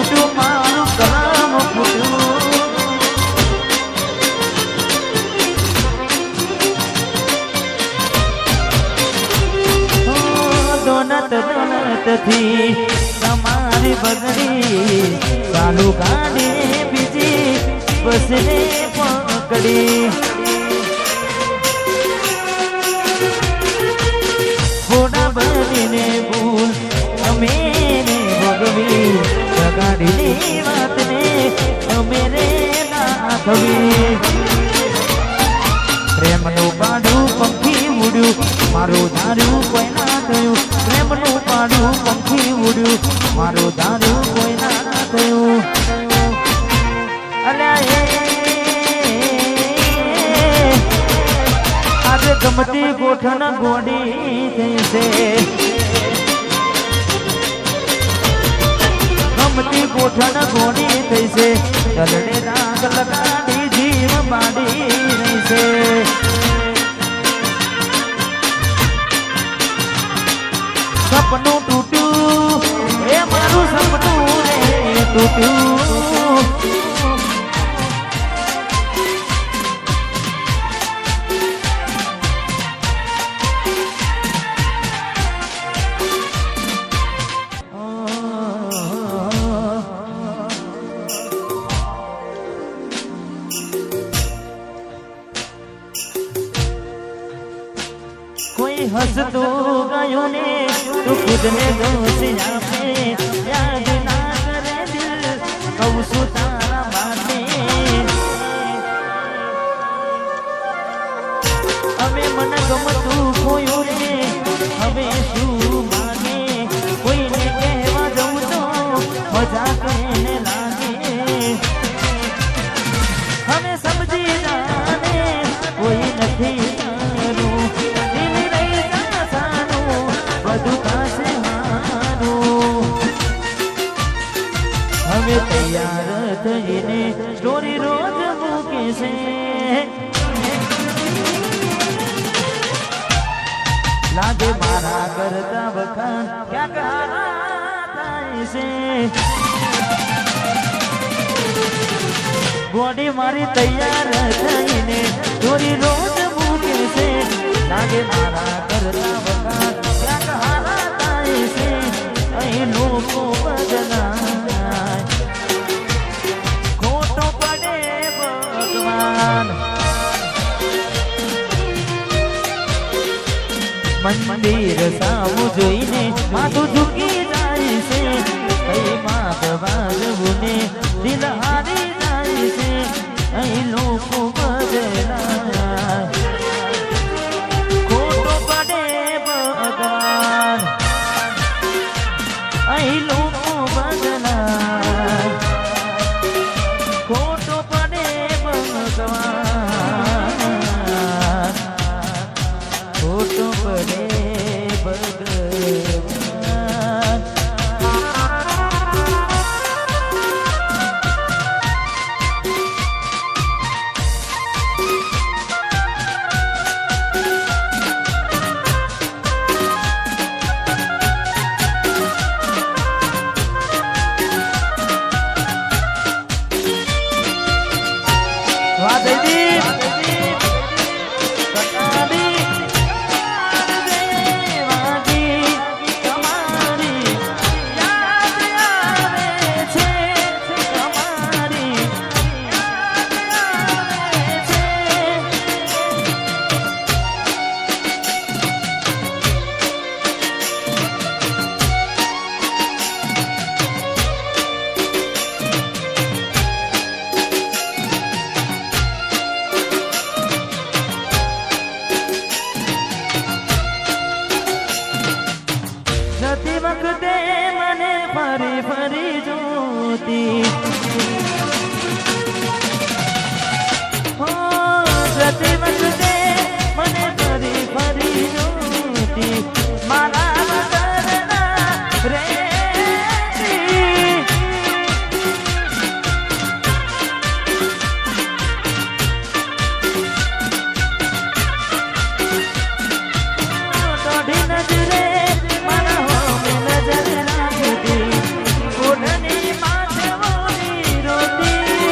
ફૂટ્યું મારું કલામ ફૂટ્યું દોનત થી તમારી બગડી ચાલુ ગાડી બીજી બસને પકડી ઘોડા બનીને ભૂલ અમે ભોગવી ગાડીની વાતને અમે રે ના થવી પ્રેમનું પાડું પંખી ઉડ્યું મારું ધાર્યું કોઈ ના થયું પ્રેમનું પાડું પંખી ઉડ્યું મારું ધાર્યું કોઈ ના થયું અલ્યા આજે ગમતી ગોઠણ ગોડી થઈ છે ગમતી ગોઠણ ગોડી થઈ છે ચલડે રાગ લગાડી જીવ બાડી રહી છે સપનું તૂટ્યું એ મારું સપનું રે તૂટ્યું કોઈ હસતું ગયું ને તું ખુદને દોષ આપે યાદ ના કરે દિલ કહું છું તારા માટે હવે મને ગમતું ખોયું ને હવે શું માગે કોઈને કહેવા જવું તો મજા કહીને લાગે હવે સમજી જાને કોઈ નથી હવે તૈયાર થઈને સ્ટોરી રોજ મૂકે છે લાગે મારા કરતા વખાણ ક્યાંક હારા થાય છે બોડી મારી તૈયાર થઈને સ્ટોરી રોજ મૂકે છે લાગે મારા કરતા વખાણ ક્યાંક હારા થાય છે અહીં લોકો બદલા મંદિર સામું જોઈને માથું ઝૂકી જાય છે કઈ માથ વાજવું ને દિલ હારી જાય છે અહીં લોકો બદલાય ખોટો પડે ભગવાન અહીં લોકો બદલાય ખોટો પડે ભગવાન ખોટો પડે વખતે મને ફરી ફરી જોતી હો જતી